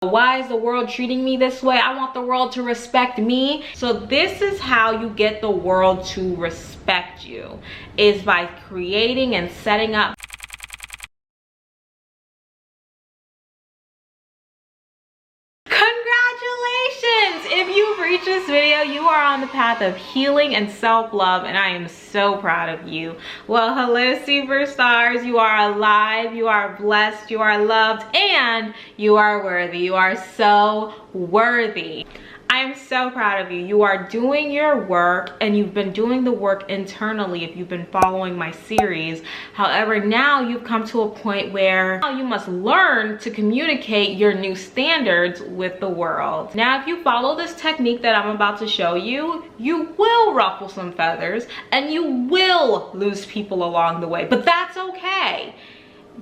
Why is the world treating me this way? I want the world to respect me. So this is how you get the world to respect you, is by creating and setting up. Congratulations! If you've reached this video, you are on the path of healing and self-love, and I am so proud of you. Well, hello superstars. You are alive, you are blessed, you are loved, and you are worthy. You are so worthy. I am so proud of you. You are doing your work, and you've been doing the work internally if you've been following my series. However, now you've come to a point where now you must learn to communicate your new standards with the world. Now, if you follow this technique that I'm about to show you, you will ruffle some feathers and you will lose people along the way, but that's okay.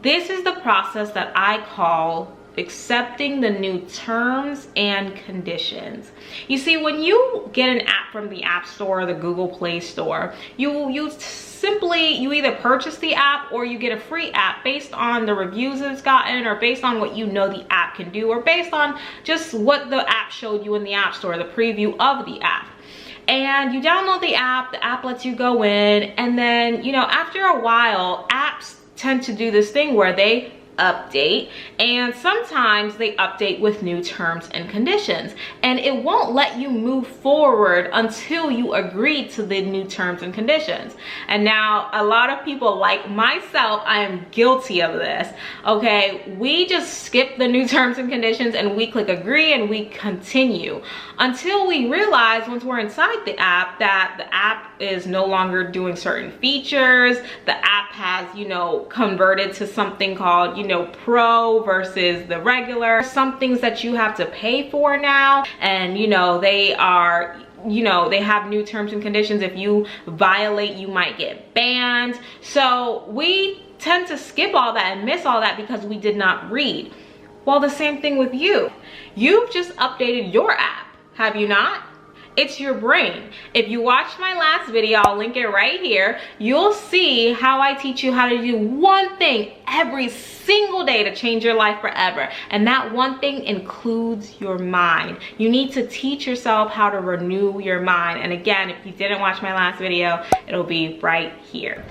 This is the process that I call accepting the new terms and conditions. You see, when you get an app from the App Store or the Google Play Store, you either purchase the app or you get a free app based on the reviews it's gotten, or based on what you know the app can do, or based on just what the app showed you in the App Store, the preview of the app. And you download the app lets you go in, and then, you know, after a while, apps tend to do this thing where they update, and sometimes they update with new terms and conditions, and it won't let you move forward until you agree to the new terms and conditions. And now a lot of people, like myself, I am guilty of this. Okay, we just skip the new terms and conditions and we click agree and we continue until we realize, once we're inside the app, that the app is no longer doing certain features. The app has, you know, converted to something called, you know, pro versus the regular. Some things that you have to pay for now, and you know, they are, you know, they have new terms and conditions. If you violate, you might get banned. So we tend to skip all that and miss all that because we did not read. Well, the same thing with you. You've just updated your app, have you not? It's your brain. If you watched my last video, I'll link it right here, you'll see how I teach you how to do one thing every single day to change your life forever. And that one thing includes your mind. You need to teach yourself how to renew your mind. And again, if you didn't watch my last video, it'll be right here.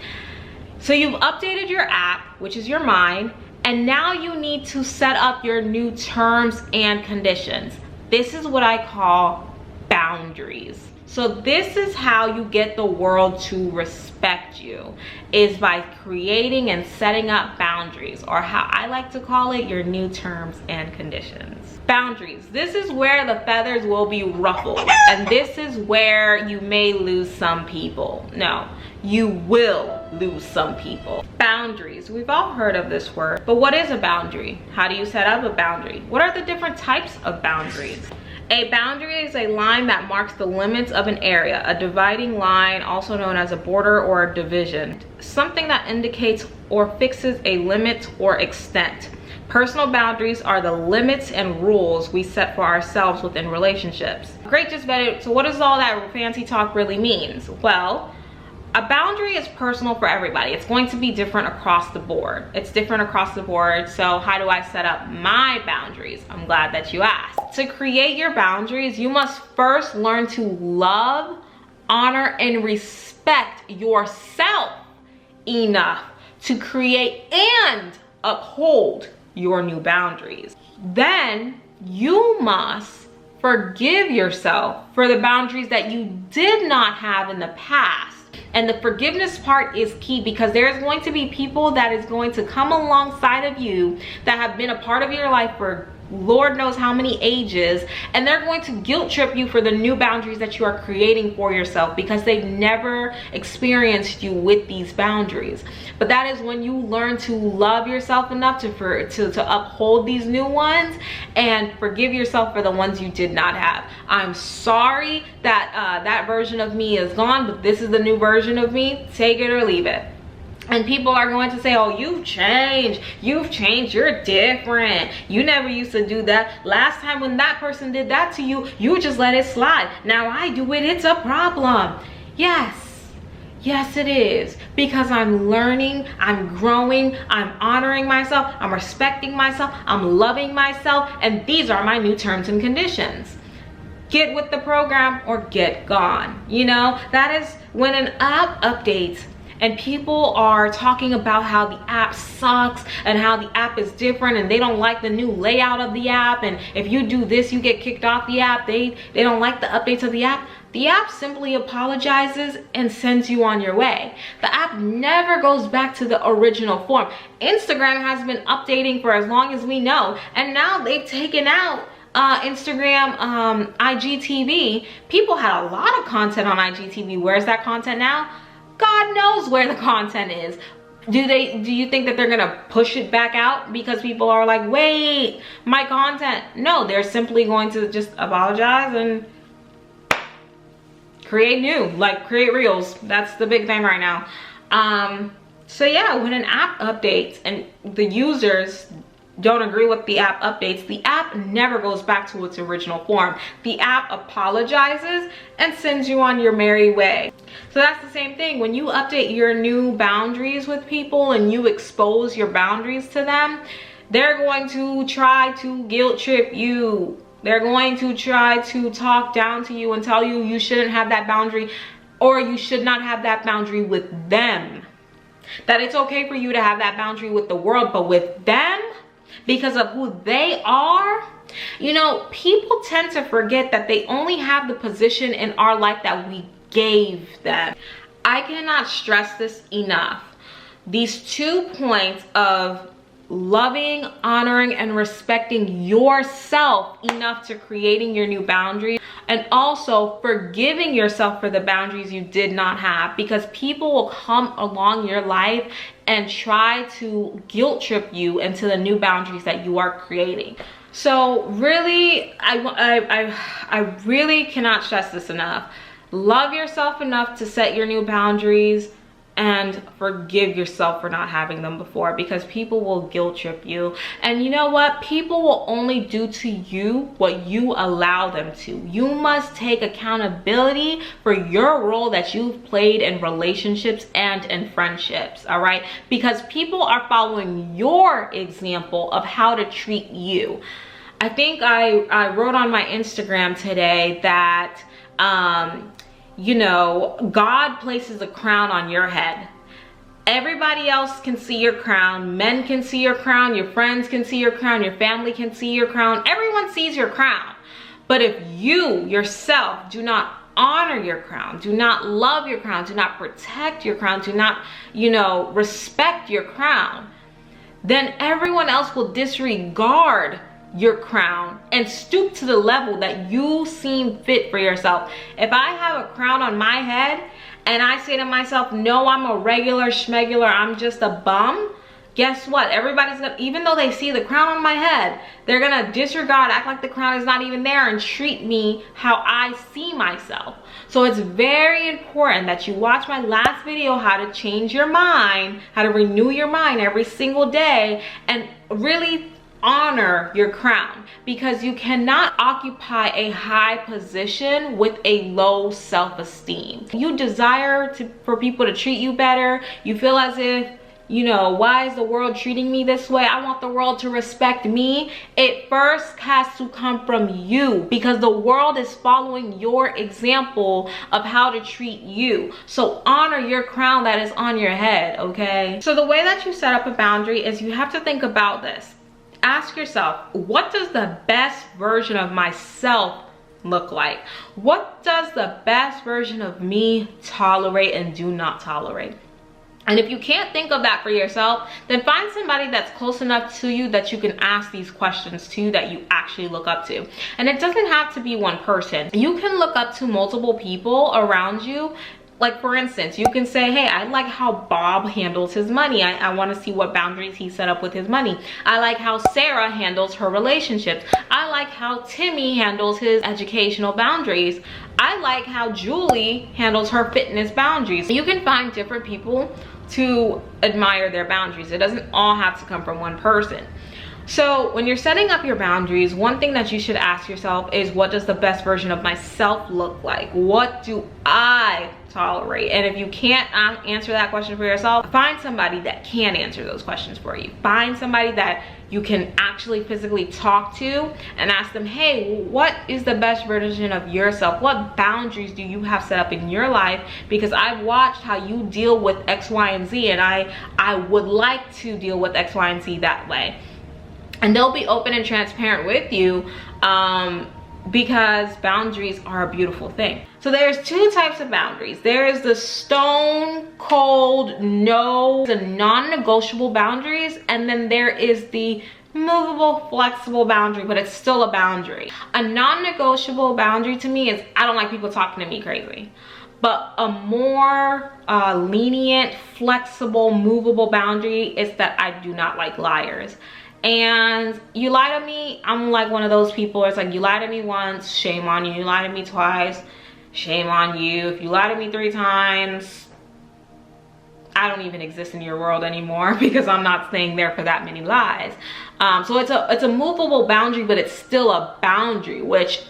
So you've updated your app, which is your mind, and now you need to set up your new terms and conditions. This is what I call boundaries. So this is how you get the world to respect you, is by creating and setting up boundaries, or how I like to call it, your new terms and conditions. Boundaries. This is where the feathers will be ruffled, and this is where you may lose some people. No, you will lose some people. Boundaries. We've all heard of this word, but what is a boundary? How do you set up a boundary? What are the different types of boundaries? A boundary is a line that marks the limits of an area, a dividing line, also known as a border or a division. Something that indicates or fixes a limit or extent. Personal boundaries are the limits and rules we set for ourselves within relationships. Great, just better. So what does all that fancy talk really means? Well, a boundary is personal for everybody. It's going to be different across the board. It's different across the board. So how do I set up my boundaries? I'm glad that you asked. To create your boundaries, you must first learn to love, honor, and respect yourself enough to create and uphold your new boundaries. Then you must forgive yourself for the boundaries that you did not have in the past. And the forgiveness part is key, because there's going to be people that is going to come alongside of you that have been a part of your life for Lord knows how many ages, and they're going to guilt trip you for the new boundaries that you are creating for yourself, because they've never experienced you with these boundaries. But that is when you learn to love yourself enough to uphold these new ones and forgive yourself for the ones you did not have. I'm sorry that that version of me is gone, but this is the new version of me. Take it or leave it. And people are going to say, oh, you've changed, you're different, you never used to do that. Last time when that person did that to you, you just let it slide. Now I do it, it's a problem. Yes, Yes, it is, because I'm learning, I'm growing, I'm honoring myself, I'm respecting myself, I'm loving myself, and these are my new terms and conditions. Get with the program or get gone. You know, that is when an app updates and people are talking about how the app sucks and how the app is different and they don't like the new layout of the app, and if you do this you get kicked off the app. They don't like the updates of the app. The app simply apologizes and sends you on your way. The app never goes back to the original form. Instagram has been updating for as long as we know, and now they've taken out Instagram IGTV. People had a lot of content on IGTV. Where's that content now? God knows where the content is. Do you think that they're gonna push it back out because people are like, wait, my content? No, they're simply going to just apologize and create new, like create reels. That's the big thing right now. So yeah, when an app updates and the users don't agree with the app updates, the app never goes back to its original form. The app apologizes and sends you on your merry way. So that's the same thing. When you update your new boundaries with people and you expose your boundaries to them, they're going to try to guilt trip you. They're going to try to talk down to you and tell you you shouldn't have that boundary, or you should not have that boundary with them. That it's okay for you to have that boundary with the world, but with them, because of who they are. You know, people tend to forget that they only have the position in our life that we gave them. I cannot stress this enough. These 2 points of loving, honoring, and respecting yourself enough to creating your new boundaries, and also forgiving yourself for the boundaries you did not have, because people will come along your life and try to guilt trip you into the new boundaries that you are creating. So really, I really cannot stress this enough. Love yourself enough to set your new boundaries, and forgive yourself for not having them before, because people will guilt trip you. And you know what? People will only do to you what you allow them to. You must take accountability for your role that you've played in relationships and in friendships, all right? Because people are following your example of how to treat you. I think I wrote on my Instagram today that you know, God places a crown on your head. Everybody else can see your crown. Men can see your crown. Your friends can see your crown. Your family can see your crown. Everyone sees your crown. But if you yourself do not honor your crown, do not love your crown, do not protect your crown, do not, you know, respect your crown, then everyone else will disregard your crown and stoop to the level that you seem fit for yourself. If I have a crown on my head and I say to myself, no, I'm a regular schmegular, I'm just a bum, guess what? Everybody's gonna, even though they see the crown on my head, they're gonna disregard, act like the crown is not even there, and treat me how I see myself. So it's very important that you watch my last video, how to change your mind, how to renew your mind every single day, and really honor your crown, because you cannot occupy a high position with a low self-esteem. You desire for people to treat you better. You feel as if, you know, why is the world treating me this way? I want the world to respect me. It first has to come from you, because the world is following your example of how to treat you. So honor your crown that is on your head, okay? So the way that you set up a boundary is you have to think about this. Ask yourself, what does the best version of myself look like? What does the best version of me tolerate and do not tolerate? And if you can't think of that for yourself, then find somebody that's close enough to you that you can ask these questions to, that you actually look up to. And it doesn't have to be one person. You can look up to multiple people around you. Like, for instance, you can say, hey, I like how Bob handles his money. I want to see what boundaries he set up with his money. I like how Sarah handles her relationships. I like how Timmy handles his educational boundaries. I like how Julie handles her fitness boundaries. You can find different people to admire their boundaries. It doesn't all have to come from one person. So when you're setting up your boundaries, one thing that you should ask yourself is, what does the best version of myself look like? What do I tolerate? And if you can't answer that question for yourself, find somebody that can answer those questions for you. Find somebody that you can actually physically talk to and ask them, hey, what is the best version of yourself? What boundaries do you have set up in your life? Because I've watched how you deal with X, Y, and Z, and I would like to deal with X, Y, and Z that way. And they'll be open and transparent with you, because boundaries are a beautiful thing. So there's two types of boundaries. There is the stone cold, no, the non-negotiable boundaries, and then there is the movable, flexible boundary, but it's still a boundary. A non-negotiable boundary to me is, I don't like people talking to me crazy. But a more lenient, flexible, movable boundary is that I do not like liars. And you lie to me, I'm like one of those people. It's like, you lie to me once, shame on you. You lie to me twice, shame on you. If you lie to me 3 times, I don't even exist in your world anymore, because I'm not staying there for that many lies. So it's a movable boundary, but it's still a boundary, which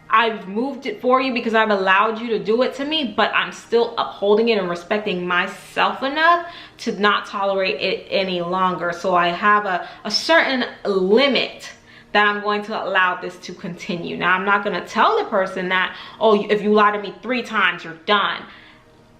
I've moved it for you because I've allowed you to do it to me, but I'm still upholding it and respecting myself enough to not tolerate it any longer. So I have a certain limit that I'm going to allow this to continue. Now, I'm not going to tell the person that, oh, if you lie to me 3 times, you're done.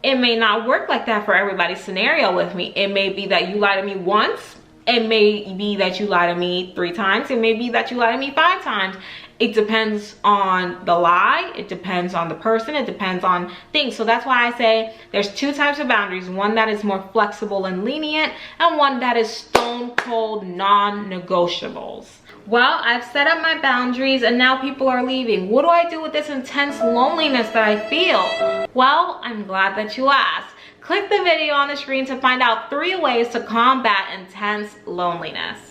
It may not work like that for everybody's scenario with me. It may be that you lie to me once. It may be that you lie to me 3 times. It may be that you lie to me 5 times. It depends on the lie. It depends on the person. It depends on things. So that's why I say there's 2 types of boundaries. One that is more flexible and lenient, and one that is stone cold non-negotiables. Well, I've set up my boundaries and now people are leaving. What do I do with this intense loneliness that I feel? Well, I'm glad that you asked. Click the video on the screen to find out 3 ways to combat intense loneliness.